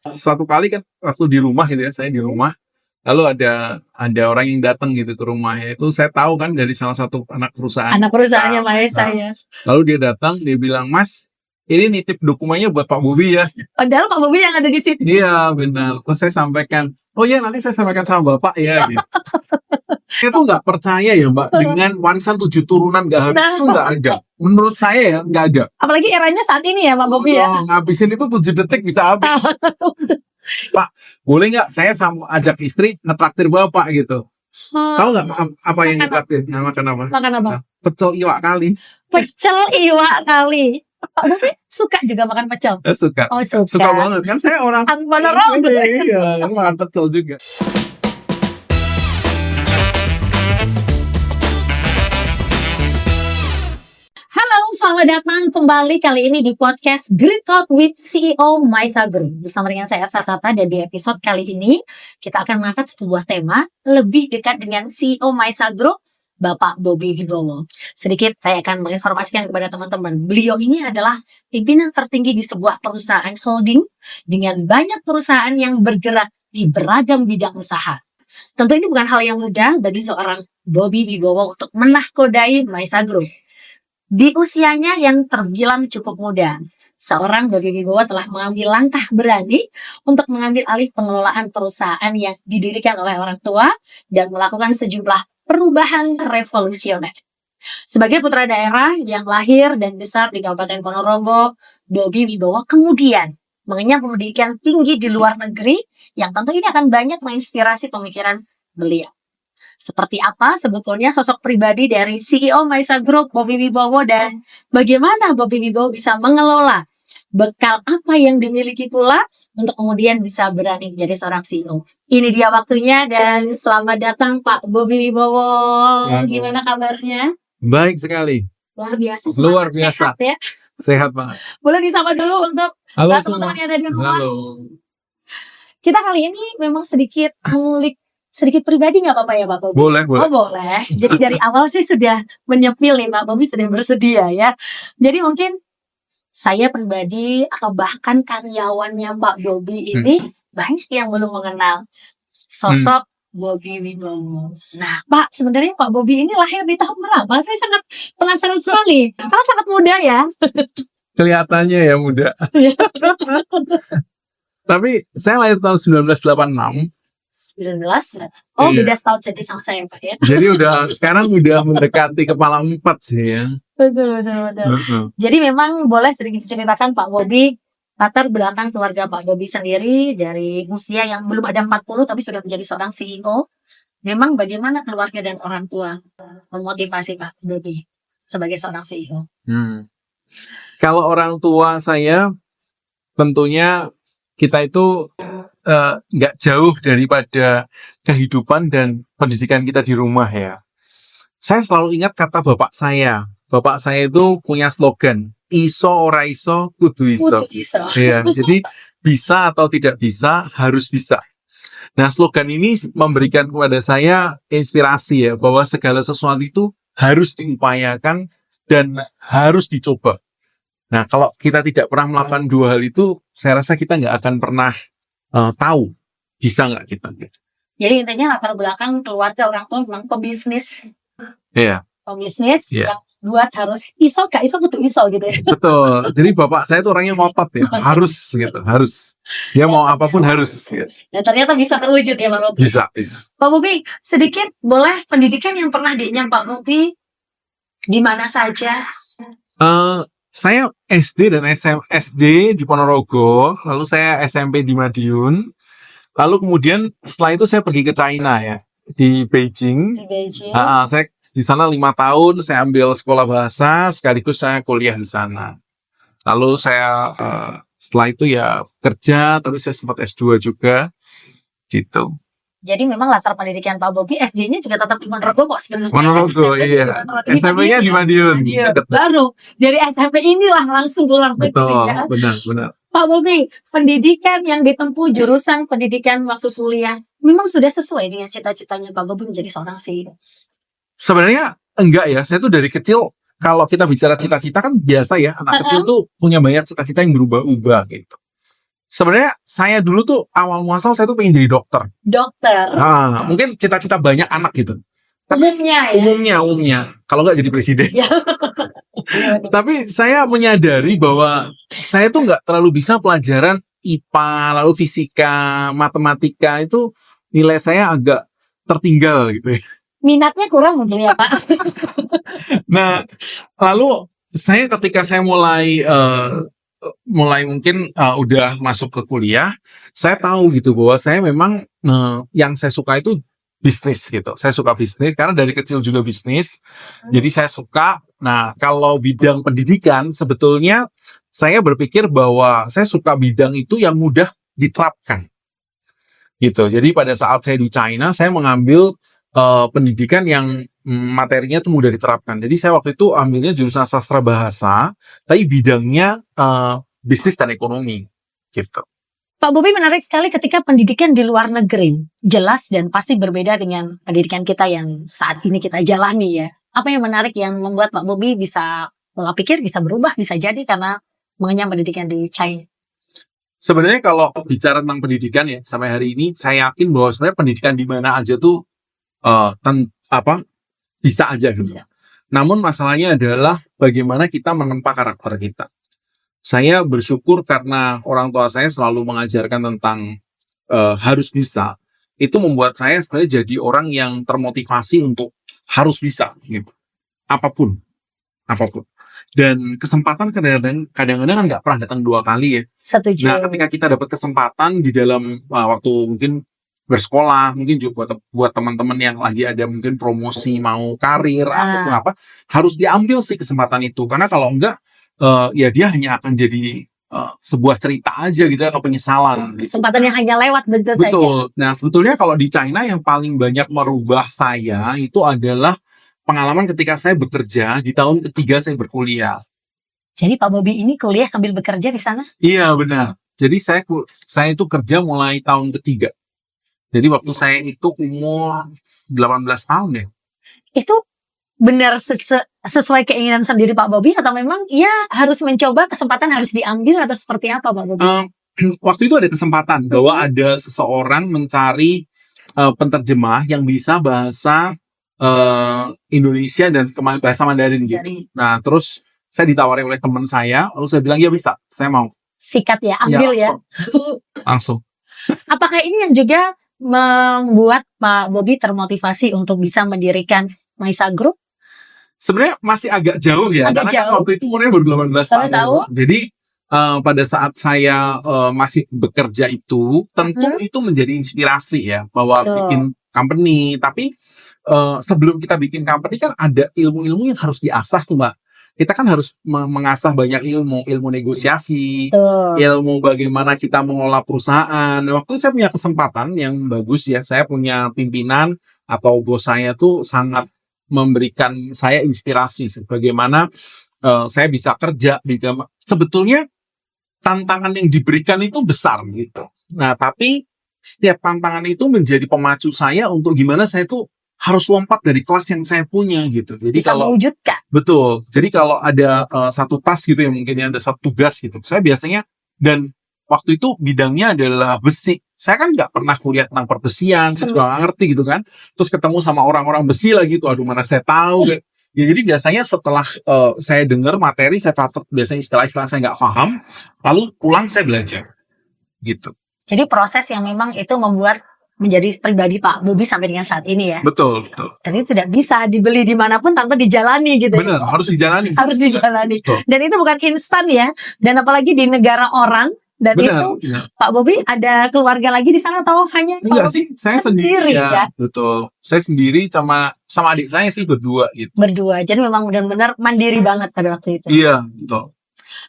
Suatu kali kan waktu di rumah gitu ya, saya di rumah, lalu ada orang yang datang gitu ke rumahnya. Itu saya tahu kan dari salah satu anak perusahaan. Anak perusahaannya Maesa ya. Lalu dia datang, dia bilang, "Mas, ini nitip dokumennya buat Pak Bobi ya." Padahal Pak Bobi yang ada di situ. Iya, benar. Terus saya sampaikan, "Oh iya, nanti saya sampaikan sama Bapak ya." Gitu. Saya tuh nggak percaya ya Mbak, dengan warisan 7 turunan nggak habis itu nggak ada. Menurut saya ya, nggak ada. Apalagi eranya saat ini ya Pak Bobi ya. Ngabisin itu 7 detik bisa habis. Pak, boleh nggak saya ajak istri ngetraktir Bapak gitu. Tahu nggak apa yang ngetraktir? Makan apa? Makan apa? Nah, pecel iwak kali. Pecel iwak kali. Pak Bobi suka juga makan pecel? Suka. Oh, suka. Suka banget. Kan saya orang Ponorogo. Iya, makan pecel juga. Halo, selamat datang kembali kali ini di podcast Great Talk with CEO Maesa Group. Bersama dengan saya Ersa Tata, dan di episode kali ini kita akan mengangkat sebuah tema lebih dekat dengan CEO Maesa Group, Bapak Bobi Wibowo. Sedikit saya akan menginformasikan kepada teman-teman. Beliau ini adalah pimpinan tertinggi di sebuah perusahaan holding dengan banyak perusahaan yang bergerak di beragam bidang usaha. Tentu ini bukan hal yang mudah bagi seorang Bobi Wibowo untuk menahkodai Maesa Group. Di usianya yang terbilang cukup muda, seorang Bobi Wibowo telah mengambil langkah berani untuk mengambil alih pengelolaan perusahaan yang didirikan oleh orang tua dan melakukan sejumlah perubahan revolusioner. Sebagai putra daerah yang lahir dan besar di Kabupaten Ponorogo, Bobi Wibowo kemudian mengenyam pendidikan tinggi di luar negeri yang tentu ini akan banyak menginspirasi pemikiran beliau. Seperti apa sebetulnya sosok pribadi dari CEO Maesa Group, Bobi Wibowo, dan bagaimana Bobi Wibowo bisa mengelola bekal apa yang dimiliki pula untuk kemudian bisa berani menjadi seorang CEO. Ini dia waktunya, dan selamat datang Pak Bobi Wibowo. Gimana kabarnya? Baik sekali. Luar biasa. Luar biasa. Sehat ya. Sehat banget. Boleh disapa dulu untuk Halo teman-teman yang ada di rumah. Halo. Kita kali ini memang sedikit mengulik sedikit pribadi, nggak apa-apa ya Pak Bobi? Boleh. Oh boleh. Jadi dari awal sih sudah menyepil nih Pak Bobi, sudah bersedia ya. Jadi mungkin saya pribadi atau bahkan karyawannya Pak Bobi ini banyak yang belum mengenal sosok Bobi Wibowo. Nah Pak, sebenarnya Pak Bobi ini lahir di tahun berapa? Saya sangat penasaran sekali. Karena sangat muda ya. Kelihatannya ya muda. Tapi saya lahir tahun 1986. 19. Oh, Iya. beda setahun saja sama saya Pak ya. Jadi sekarang udah mendekati kepala 4 sih ya. Betul. Jadi memang boleh sedikit diceritakan Pak Bobi, latar belakang keluarga Pak Bobi sendiri dari usia yang belum ada 40 tapi sudah menjadi seorang CEO. Memang bagaimana keluarga dan orang tua memotivasi Pak Bobi sebagai seorang CEO? Kalau orang tua saya, tentunya kita itu nggak jauh daripada kehidupan dan pendidikan kita di rumah ya. Saya selalu ingat kata bapak saya. Bapak saya itu punya slogan, iso ora iso kudu iso. Ya, jadi bisa atau tidak bisa harus bisa. Nah, slogan ini memberikan kepada saya inspirasi ya, bahwa segala sesuatu itu harus diupayakan dan harus dicoba. Nah, kalau kita tidak pernah melakukan dua hal itu, saya rasa kita nggak akan pernah tahu bisa nggak kita. Jadi intinya latar belakang keluarga orang tua memang pebisnis. Iya. Pebisnis yang buat harus iso gak iso kudu iso gitu ya. Betul. Jadi bapak saya itu orangnya ngotot ya, harus gitu, harus. Dia mau apapun harus. Gitu. Dan ternyata bisa terwujud ya Pak Bobi. Bisa. Pak Bobi, sedikit boleh pendidikan yang pernah dinyam Pak Bobi di mana saja? Saya SD dan SD di Ponorogo, lalu saya SMP di Madiun, lalu kemudian setelah itu saya pergi ke China ya, di Beijing. Di Beijing. Saya di sana 5 tahun, saya ambil sekolah bahasa, sekaligus saya kuliah di sana. Lalu saya setelah itu ya kerja, tapi saya sempat S2 juga, gitu. Jadi memang latar pendidikan Pak Bobi SD-nya juga tetap di Ponorogo kok sebenarnya. Ponorogo, iya. SMP-nya di Madiun. Baru dari SMP inilah langsung keluar negeri ya. Benar. Pak Bobi, pendidikan yang ditempuh jurusan pendidikan waktu kuliah memang sudah sesuai dengan cita-citanya Pak Bobi menjadi seorang CEO? Sebenarnya enggak ya. Saya tuh dari kecil, kalau kita bicara cita-cita kan biasa ya. Anak kecil tuh punya banyak cita-cita yang berubah-ubah gitu. Sebenarnya saya dulu tuh awal muasal saya tuh pengen jadi dokter. Dokter. Mungkin cita-cita banyak anak gitu. Tapi Umumnya ya. umumnya kalau nggak jadi presiden. Ya. Tapi saya menyadari bahwa saya tuh nggak terlalu bisa pelajaran IPA, lalu fisika, matematika itu nilai saya agak tertinggal gitu ya. Minatnya kurang mungkin ya Pak. Nah, lalu saya ketika saya mulai mungkin udah masuk ke kuliah, saya tahu gitu bahwa saya memang yang saya suka itu bisnis gitu. Saya suka bisnis karena dari kecil juga bisnis. Jadi saya suka. Nah, kalau bidang pendidikan sebetulnya saya berpikir bahwa saya suka bidang itu yang mudah diterapkan. Gitu. Jadi pada saat saya di China, saya mengambil pendidikan yang materinya tuh mudah diterapkan. Jadi saya waktu itu ambilnya jurusan sastra bahasa, tapi bidangnya bisnis dan ekonomi, gitu. Pak Bobi, menarik sekali ketika pendidikan di luar negeri jelas dan pasti berbeda dengan pendidikan kita yang saat ini kita jalani ya. Apa yang menarik yang membuat Pak Bobi bisa pola pikir, bisa berubah, bisa jadi karena mengenyam pendidikan di China? Sebenarnya kalau bicara tentang pendidikan ya, sampai hari ini saya yakin bahwa sebenarnya pendidikan di mana aja tuh bisa aja gitu. Bisa. Namun masalahnya adalah bagaimana kita menempa karakter kita. Saya bersyukur karena orang tua saya selalu mengajarkan tentang harus bisa. Itu membuat saya sebenarnya jadi orang yang termotivasi untuk harus bisa gitu. Apapun. Dan kesempatan kadang-kadang kan nggak pernah datang 2 kali ya. Setuju. Nah, ketika kita dapat kesempatan di dalam waktu mungkin bersekolah, mungkin juga buat teman-teman yang lagi ada mungkin promosi mau karir ataupun apa, harus diambil sih kesempatan itu. Karena kalau enggak, ya dia hanya akan jadi sebuah cerita aja gitu atau penyesalan. Gitu. Kesempatan yang hanya lewat betul saja. Betul. Nah, sebetulnya kalau di China yang paling banyak merubah saya itu adalah pengalaman ketika saya bekerja di tahun ketiga saya berkuliah. Jadi Pak Bobi ini kuliah sambil bekerja di sana? Iya, benar. Jadi saya itu kerja mulai tahun ketiga. Jadi waktu saya itu umur 18 tahun ya. Itu benar sesuai keinginan sendiri Pak Bobi atau memang ya harus mencoba, kesempatan harus diambil atau seperti apa Pak Bobi? Waktu itu ada kesempatan bahwa ada seseorang mencari penterjemah yang bisa bahasa Indonesia dan bahasa Mandarin gitu. Nah, terus saya ditawari oleh teman saya, lalu saya bilang ya bisa, saya mau. Sikat ya, ambil ya. Langsung. Apakah ini yang juga membuat Pak Bobi termotivasi untuk bisa mendirikan Maisa Group? Sebenarnya masih agak jauh ya, karena kan waktu itu umurnya baru 18 tahun. Jadi pada saat saya masih bekerja itu, tentu itu menjadi inspirasi ya, bahwa bikin company. Tapi sebelum kita bikin company kan ada ilmu-ilmu yang harus diasah tuh Mbak. Kita kan harus mengasah banyak ilmu negosiasi, ilmu bagaimana kita mengelola perusahaan. Waktu saya punya kesempatan yang bagus ya, saya punya pimpinan atau bos saya tuh sangat memberikan saya inspirasi bagaimana saya bisa kerja. Sebetulnya tantangan yang diberikan itu besar gitu. Nah, tapi setiap tantangan itu menjadi pemacu saya untuk gimana saya tuh harus lompat dari kelas yang saya punya gitu. Jadi bisa kalau mewujudkan. Betul. Jadi kalau ada satu task gitu ya, mungkin ada satu tugas gitu. Saya biasanya, dan waktu itu bidangnya adalah besi. Saya kan nggak pernah kuliah tentang perbesian, saya juga nggak ngerti gitu kan. Terus ketemu sama orang-orang besi lagi tuh, aduh mana saya tahu. Ya jadi biasanya setelah saya dengar materi, saya catat biasanya istilah-istilah saya nggak paham, lalu pulang saya belajar. Gitu. Jadi proses yang memang itu membuat menjadi pribadi Pak Bobi sampai dengan saat ini ya. Betul. Dan itu tidak bisa dibeli dimanapun tanpa dijalani gitu. Benar, harus dijalani. Harus dijalani. Betul. Dan itu bukan instan ya. Dan apalagi di negara orang. Dan benar, itu ya. Pak Bobi ada keluarga lagi di sana atau hanya? Enggak sih, saya sendiri ya. Betul. Saya sendiri sama adik saya sih berdua gitu. Berdua. Jadi memang benar-benar mandiri banget pada waktu itu. Iya, betul.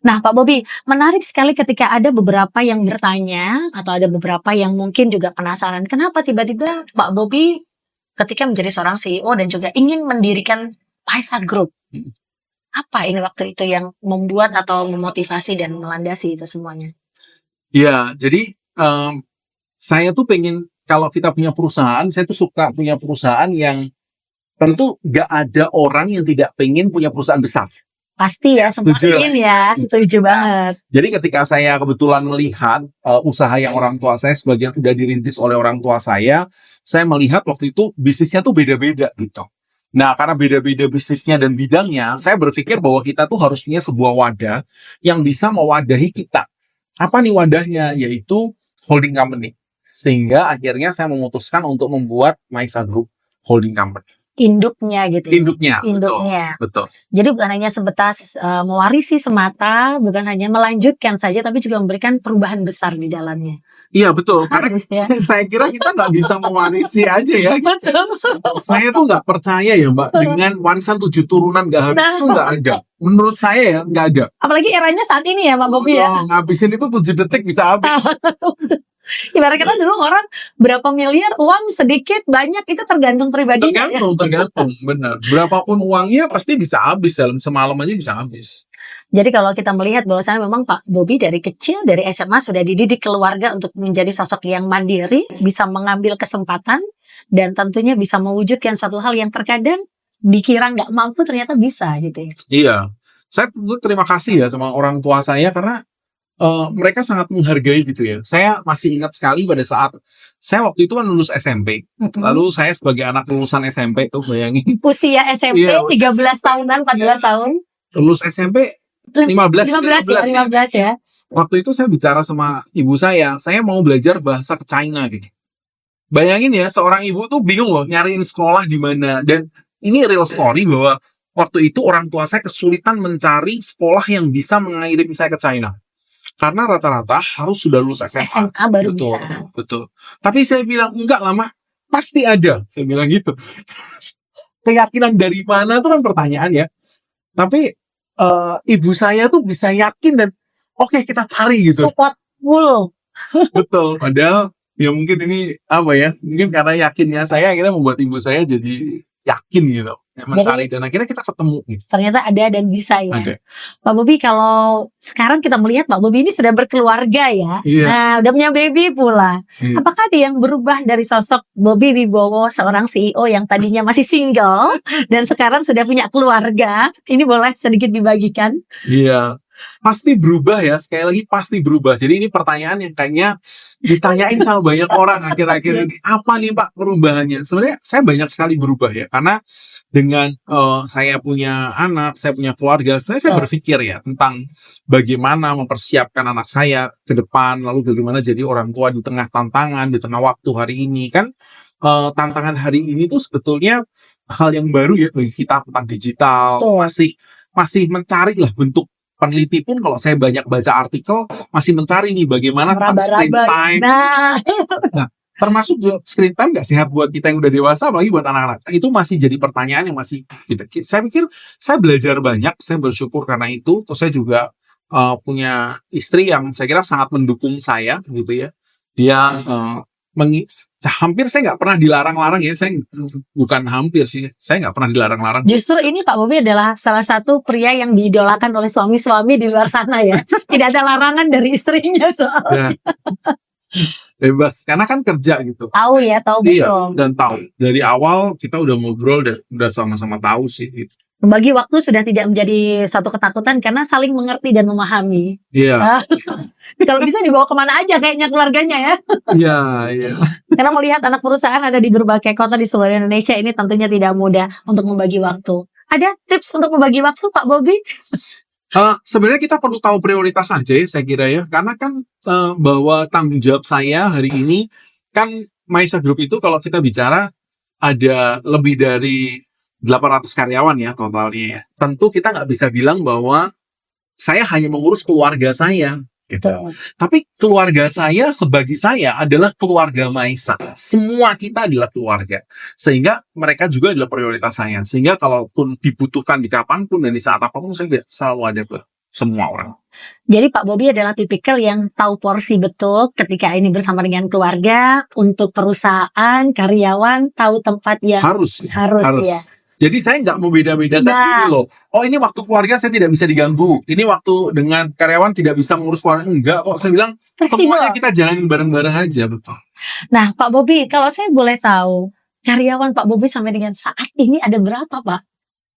Nah Pak Bobi, menarik sekali ketika ada beberapa yang bertanya atau ada beberapa yang mungkin juga penasaran kenapa tiba-tiba Pak Bobi ketika menjadi seorang CEO dan juga ingin mendirikan Maisa Group. Apa ini waktu itu yang membuat atau memotivasi dan melandasi itu semuanya? Ya, jadi saya tuh pengen kalau kita punya perusahaan, saya tuh suka punya perusahaan yang tentu gak ada orang yang tidak pengen punya perusahaan besar. Pasti ya, semua Setuju lah. ingin ya, setuju banget. Jadi ketika saya kebetulan melihat usaha yang orang tua saya sebagian udah dirintis oleh orang tua saya melihat waktu itu bisnisnya tuh beda-beda gitu. Nah, karena beda-beda bisnisnya dan bidangnya, saya berpikir bahwa kita tuh harus punya sebuah wadah yang bisa mewadahi kita. Apa nih wadahnya? Yaitu holding company. Sehingga akhirnya saya memutuskan untuk membuat Maisa Group Holding Company. Induknya gitu ya. Induknya. Betul. Jadi bukan hanya sebatas mewarisi semata, bukan hanya melanjutkan saja, tapi juga memberikan perubahan besar di dalamnya. Iya betul, karena Harus ya. saya kira kita nggak bisa mewarisi aja ya. Betul. Saya tuh nggak percaya ya Mbak, dengan warisan 7 turunan nggak habis tuh nggak ada. Menurut saya ya nggak ada. Apalagi eranya saat ini ya Pak Bobi ya. Ngabisin itu 7 detik bisa habis. Ibarat kata dulu orang berapa miliar uang sedikit banyak itu tergantung pribadinya. Tergantung, benar. Berapapun uangnya pasti bisa habis dalam semalam aja bisa habis. Jadi kalau kita melihat bahwasanya memang Pak Bobi dari kecil, dari SMA sudah dididik keluarga untuk menjadi sosok yang mandiri, bisa mengambil kesempatan, dan tentunya bisa mewujudkan satu hal yang terkadang dikira nggak mampu ternyata bisa gitu ya. Iya, saya tentu terima kasih ya sama orang tua saya karena mereka sangat menghargai gitu ya. Saya masih ingat sekali pada saat saya waktu itu kan lulus SMP. Lalu saya sebagai anak lulusan SMP tuh bayangin. Usia SMP Iya, 13 tahunan, 14 tahun. Lulus SMP 15 ya. Waktu itu saya bicara sama ibu saya mau belajar bahasa ke China gitu. Bayangin ya, seorang ibu tuh bingung loh nyariin sekolah di mana. Dan ini real story bahwa waktu itu orang tua saya kesulitan mencari sekolah yang bisa mengirim saya ke China. Karena rata-rata harus sudah lulus SMA. Baru betul, bisa. Betul. Tapi saya bilang enggak lama, pasti ada. Saya bilang gitu. Keyakinan dari mana tuh kan pertanyaan ya. Tapi ibu saya tuh bisa yakin dan oke, kita cari gitu. Support full. Betul. Padahal ya mungkin ini apa ya? Mungkin karena yakinnya saya akhirnya membuat ibu saya jadi yakin gitu. Mencari dan akhirnya kita ketemu gitu. Ternyata ada dan bisa ya. Ada. Pak Bobi, kalau sekarang kita melihat Pak Bobi ini sudah berkeluarga ya. Iya. Nah, udah punya baby pula. Iya. Apakah ada yang berubah dari sosok Bobi Wibowo, seorang CEO yang tadinya masih single dan sekarang sudah punya keluarga? Ini boleh sedikit dibagikan? Iya. Pasti berubah ya, sekali lagi pasti berubah. Jadi ini pertanyaan yang kayaknya ditanyain sama banyak orang akhir-akhir ini. Apa nih Pak perubahannya? Sebenarnya saya banyak sekali berubah ya, karena dengan saya punya anak, saya punya keluarga, sebenarnya saya berpikir ya tentang bagaimana mempersiapkan anak saya ke depan, lalu bagaimana jadi orang tua di tengah tantangan, di tengah waktu hari ini. Kan tantangan hari ini tuh sebetulnya hal yang baru ya bagi kita tentang digital. Masih mencari lah bentuk. Peneliti pun kalau saya banyak baca artikel masih mencari nih bagaimana tentang screen time. Nah, termasuk juga screen time nggak sehat buat kita yang udah dewasa, apalagi buat anak-anak. Itu masih jadi pertanyaan yang masih gitu. Saya pikir saya belajar banyak, saya bersyukur karena itu. Terus saya juga punya istri yang saya kira sangat mendukung saya gitu ya. Dia hampir saya nggak pernah dilarang-larang ya. Saya bukan hampir sih, saya nggak pernah dilarang-larang. Justru ini Pak Bobi adalah salah satu pria yang diidolakan oleh suami-suami di luar sana ya. Tidak ada larangan dari istrinya soalnya. Bebas, karena kan kerja gitu. Tahu betul. Iya, dan tahu. Dari awal kita udah ngobrol dan udah sama-sama tahu sih gitu. Membagi waktu sudah tidak menjadi suatu ketakutan karena saling mengerti dan memahami. Iya. Kalau bisa dibawa kemana aja kayaknya keluarganya ya. Iya. Karena melihat anak perusahaan ada di berbagai kota di seluruh Indonesia ini tentunya tidak mudah untuk membagi waktu. Ada tips untuk membagi waktu Pak Bobi? Sebenarnya kita perlu tahu prioritas aja ya, saya kira ya. Karena kan bahwa tanggung jawab saya hari ini kan Maisa Group itu kalau kita bicara ada lebih dari 800 karyawan ya totalnya ya. Tentu kita nggak bisa bilang bahwa saya hanya mengurus keluarga saya gitu. Tapi keluarga saya sebagai saya adalah keluarga Maisa. Semua kita adalah keluarga. Sehingga mereka juga adalah prioritas saya. Sehingga kalaupun dibutuhkan di kapanpun dan di saat apapun saya selalu ada buat semua orang. Jadi Pak Bobi adalah tipikal yang tahu porsi betul ketika ini bersama dengan keluarga, untuk perusahaan, karyawan, tahu tempat yang harus. Ya. Jadi saya nggak membeda-bedakan ini loh. Oh ini waktu keluarga saya tidak bisa diganggu. Ini waktu dengan karyawan tidak bisa mengurus keluarga. Enggak kok, saya bilang semuanya kita jalanin bareng-bareng aja, betul. Nah Pak Bobi, kalau saya boleh tahu, karyawan Pak Bobi sampai dengan saat ini ada berapa Pak?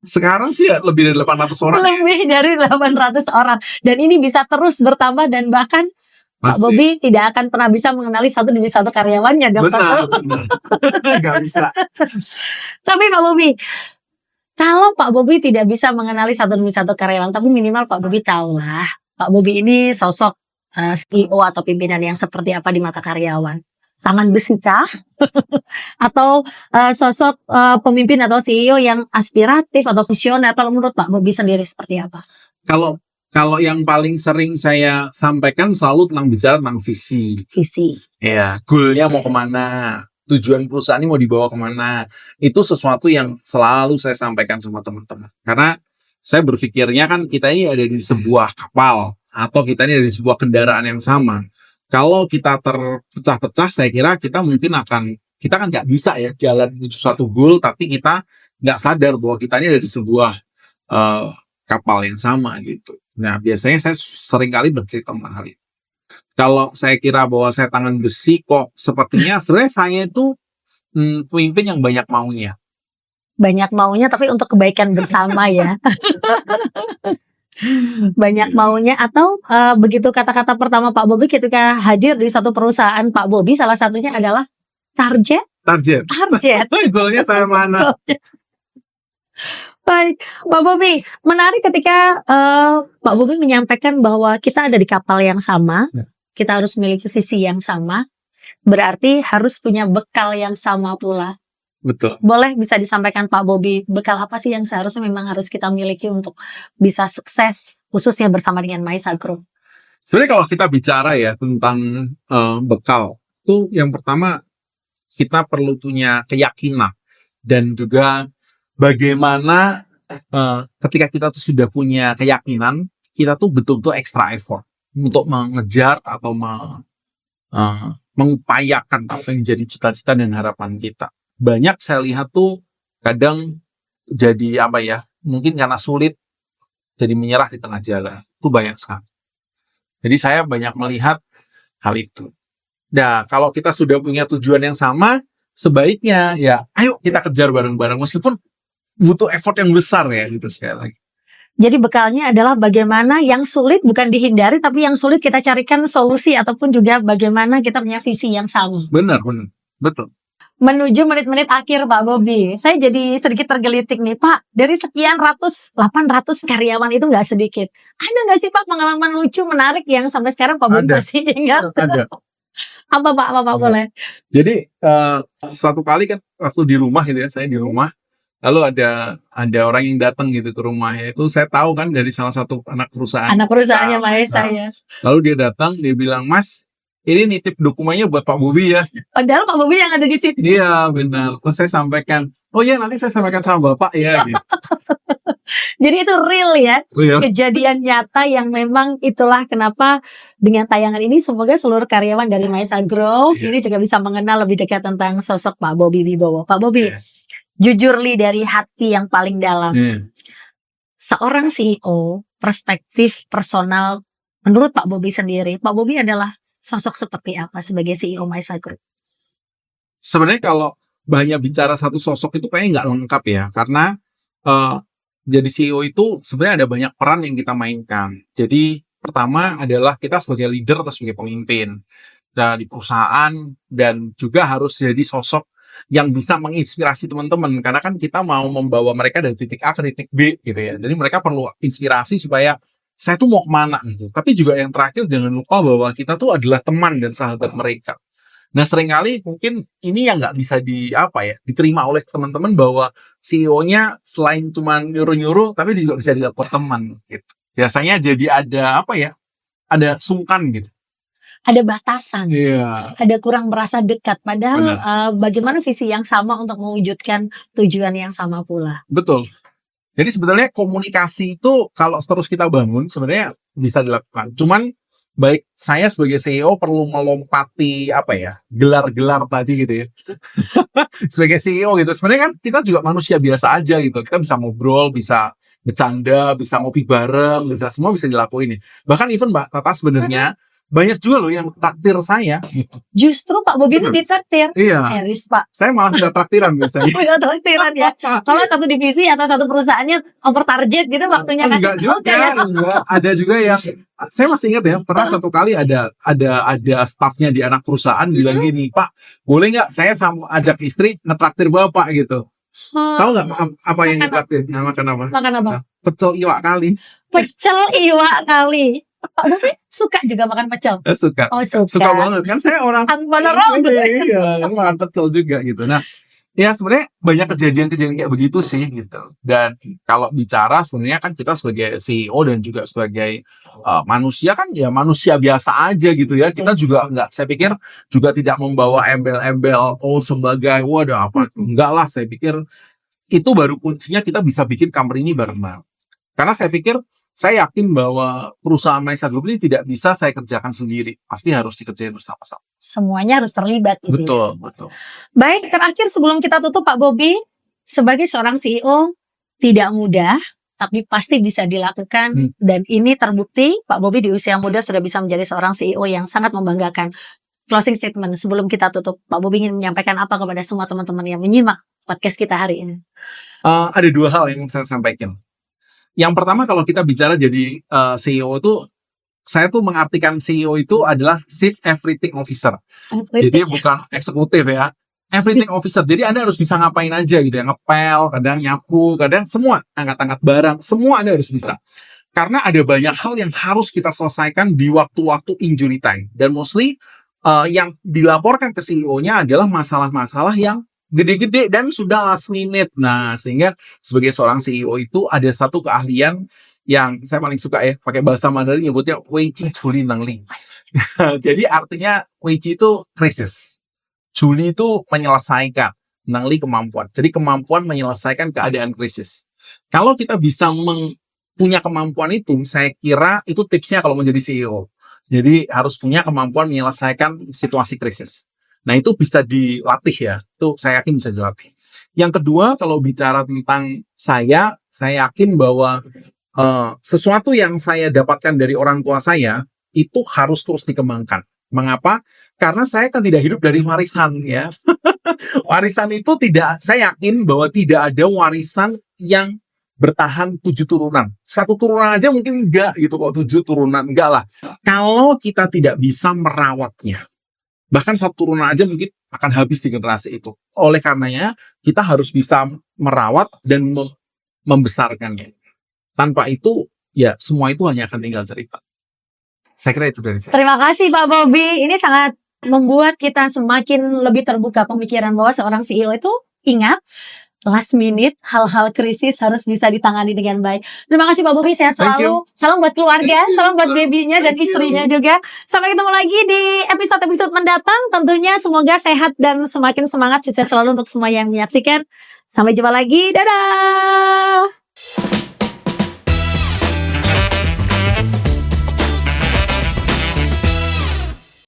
Sekarang sih ya lebih dari 800 orang. Lebih dari 800 orang. Dan ini bisa terus bertambah dan bahkan Pak Masih. Bobi tidak akan pernah bisa mengenali satu demi satu karyawannya. Benar. Nggak bisa. Tapi Pak Bobi, kalau Pak Bobi tidak bisa mengenali satu demi satu karyawan, tapi minimal Pak Bobi tahu lah, Pak Bobi ini sosok CEO atau pimpinan yang seperti apa di mata karyawan. Tangan besi kah? Atau sosok pemimpin atau CEO yang aspiratif atau visioner? Kalau menurut Pak Bobi sendiri seperti apa? Kalau yang paling sering saya sampaikan selalu bicara tentang visi. Visi. Ya, goalnya mau kemana, tujuan perusahaan ini mau dibawa kemana. Itu sesuatu yang selalu saya sampaikan sama teman-teman. Karena saya berpikirnya kan kita ini ada di sebuah kapal atau kita ini ada di sebuah kendaraan yang sama. Kalau kita terpecah-pecah, saya kira kita mungkin kita kan nggak bisa ya jalan menuju suatu goal, tapi kita nggak sadar bahwa kita ini ada di sebuah kapal yang sama gitu. Nah, biasanya saya sering kali bercerita tentang hal itu. Kalau saya kira bahwa saya tangan besi, kok sepertinya sebenarnya saya itu pemimpin yang banyak maunya. Banyak maunya tapi untuk kebaikan bersama ya. Banyak maunya atau begitu kata-kata pertama Pak Bobi ketika hadir di satu perusahaan Pak Bobi, salah satunya adalah target. Goalnya saya mana? Baik, Pak Bobi, menarik ketika Pak Bobi menyampaikan bahwa kita ada di kapal yang sama, kita harus memiliki visi yang sama, berarti harus punya bekal yang sama pula. Betul. Boleh bisa disampaikan Pak Bobi, bekal apa sih yang seharusnya memang harus kita miliki untuk bisa sukses, khususnya bersama dengan Maisa Group? Sebenarnya kalau kita bicara ya tentang bekal, itu yang pertama kita perlu punya keyakinan dan juga bagaimana ketika kita tuh sudah punya keyakinan, kita tuh betul-betul extra effort untuk mengejar atau mengupayakan apa yang jadi cita-cita dan harapan kita. Banyak saya lihat tuh kadang jadi mungkin karena sulit jadi menyerah di tengah jalan. Itu banyak sekali. Jadi saya banyak melihat hal itu. Nah, kalau kita sudah punya tujuan yang sama, sebaiknya ya ayo kita kejar bareng-bareng meskipun butuh effort yang besar ya gitu sekali lagi. Jadi bekalnya adalah bagaimana yang sulit bukan dihindari, tapi yang sulit kita carikan solusi ataupun juga bagaimana kita punya visi yang sama. Benar, betul. Menuju menit-menit akhir Pak Bobi, saya jadi sedikit tergelitik nih Pak. Dari sekian 800 karyawan itu nggak sedikit. Ada nggak sih Pak pengalaman lucu menarik yang sampai sekarang Pak Bobi masih ingat? Ada. Apa Pak boleh? Jadi satu kali kan waktu di rumah gitu ya, saya di rumah. Lalu ada orang yang datang gitu ke rumahnya. Itu saya tahu kan dari salah satu anak perusahaan. Anak perusahaannya Maisa ya. Lalu dia datang, dia bilang, "Mas, ini nitip dokumennya buat Pak Bobi ya." Padahal Pak Bobi yang ada di situ. Iya, benar. Terus saya sampaikan, "Oh iya, nanti saya sampaikan sama Bapak ya." Gitu. Jadi itu real ya, Real. Kejadian nyata yang memang itulah kenapa dengan tayangan ini semoga seluruh karyawan dari Maisa Group ini juga bisa mengenal lebih dekat tentang sosok Pak Bobi Wibowo. Pak Bobi, jujur dari hati yang paling dalam. Seorang CEO, perspektif personal, menurut Pak Bobi sendiri, Pak Bobi adalah sosok seperti apa sebagai CEO Maisa Group? Sebenarnya kalau banyak bicara satu sosok itu kayaknya nggak lengkap ya, karena jadi CEO itu sebenarnya ada banyak peran yang kita mainkan. Jadi pertama adalah kita sebagai leader atau sebagai pemimpin di perusahaan, dan juga harus jadi sosok yang bisa menginspirasi teman-teman, karena kan kita mau membawa mereka dari titik A ke titik B gitu ya. Jadi mereka perlu inspirasi supaya saya tuh mau kemana gitu. Tapi juga yang terakhir jangan lupa bahwa kita tuh adalah teman dan sahabat mereka. Nah, seringkali mungkin ini yang nggak bisa diterima oleh teman-teman bahwa CEO-nya selain cuma nyuruh-nyuruh, tapi juga bisa dilakukan teman gitu. Biasanya jadi ada sungkan gitu. Ada batasan, ada kurang merasa dekat. Padahal bagaimana visi yang sama untuk mewujudkan tujuan yang sama pula. Betul. Jadi sebetulnya komunikasi itu kalau terus kita bangun sebenarnya bisa dilakukan. Cuman baik saya sebagai CEO perlu melompati gelar-gelar tadi gitu ya. Sebagai CEO gitu. Sebenarnya kan kita juga manusia biasa aja gitu. Kita bisa ngobrol, bisa bercanda, bisa ngopi bareng, semua bisa dilakuin. Bahkan even Mbak Tata sebenarnya banyak juga loh yang traktir saya gitu. Justru Pak Bobi itu ditraktir. Iya. Serius Pak. Saya malah minta traktiran biasanya. Punya traktiran ya. Kalau satu divisi atau satu perusahaannya over target gitu waktunya Enggak juga, enggak. Ada juga yang saya masih ingat ya, pernah satu kali ada stafnya di anak perusahaan bilang gini, Pak, boleh nggak saya ajak istri ngetraktir bapak gitu. Tahu nggak apa yang ditraktir? Makan apa? Makan apa? Pecel iwak kali. Pecel iwak kali. Pak Bobi suka juga makan pecel? Suka. Oh, Suka banget. Kan saya orang iya, makan pecel juga gitu. Nah, ya sebenarnya banyak kejadian-kejadian kayak begitu sih gitu. Dan kalau bicara sebenarnya kan kita sebagai CEO dan juga sebagai manusia kan ya manusia biasa aja gitu ya. Kita juga saya pikir juga tidak membawa embel-embel sebagai waduh apa. Enggak lah, saya pikir itu baru kuncinya kita bisa bikin company ini bareng-bareng. Karena saya pikir saya yakin bahwa perusahaan Maisa Group ini tidak bisa saya kerjakan sendiri. Pasti harus dikerjain bersama-sama. Semuanya harus terlibat gitu. Betul. Baik, terakhir sebelum kita tutup Pak Bobi, sebagai seorang CEO tidak mudah, tapi pasti bisa dilakukan. Dan ini terbukti Pak Bobi di usia muda sudah bisa menjadi seorang CEO yang sangat membanggakan. Closing statement sebelum kita tutup, Pak Bobi ingin menyampaikan apa kepada semua teman-teman yang menyimak podcast kita hari ini? Ada dua hal yang saya sampaikan. Yang pertama kalau kita bicara jadi CEO itu, saya tuh mengartikan CEO itu adalah Chief Everything Officer. Jadi bukan eksekutif ya, Everything Officer. Jadi Anda harus bisa ngapain aja gitu ya, ngepel, kadang nyapu, kadang semua, angkat-angkat barang, semua Anda harus bisa. Karena ada banyak hal yang harus kita selesaikan di waktu-waktu injury time. Dan mostly yang dilaporkan ke CEO-nya adalah masalah-masalah yang gede-gede dan sudah last minute. Nah, sehingga sebagai seorang CEO itu ada satu keahlian yang saya paling suka ya, pakai bahasa Mandarin nyebutnya Weiqi Juli Nangli. Jadi artinya Weiqi itu krisis, Juli itu menyelesaikan, Nangli kemampuan. Jadi kemampuan menyelesaikan keadaan krisis. Kalau kita bisa punya kemampuan itu, saya kira itu tipsnya kalau menjadi CEO. Jadi harus punya kemampuan menyelesaikan situasi krisis. Nah itu bisa dilatih ya, itu saya yakin bisa dilatih. Yang kedua kalau bicara tentang saya yakin bahwa sesuatu yang saya dapatkan dari orang tua saya itu harus terus dikembangkan. Mengapa? Karena saya kan tidak hidup dari warisan ya. Warisan itu tidak, saya yakin bahwa tidak ada warisan yang bertahan 7 turunan. 1 turunan aja mungkin enggak gitu kok, 7 turunan enggak lah. Kalau kita tidak bisa merawatnya, bahkan 1 turunan aja mungkin akan habis di generasi itu. Oleh karenanya, kita harus bisa merawat dan membesarkannya. Tanpa itu, ya semua itu hanya akan tinggal cerita. Saya kira itu dari saya. Terima kasih Pak Bobi. Ini sangat membuat kita semakin lebih terbuka pemikiran bahwa seorang CEO itu ingat, last minute, hal-hal krisis harus bisa ditangani dengan baik. Terima kasih Pak Bobi, sehat selalu. Salam buat keluarga, salam buat babynya dan istrinya juga. Sampai ketemu lagi di episode-episode mendatang. Tentunya semoga sehat dan semakin semangat. Sukses selalu untuk semua yang menyaksikan. Sampai jumpa lagi. Dadah!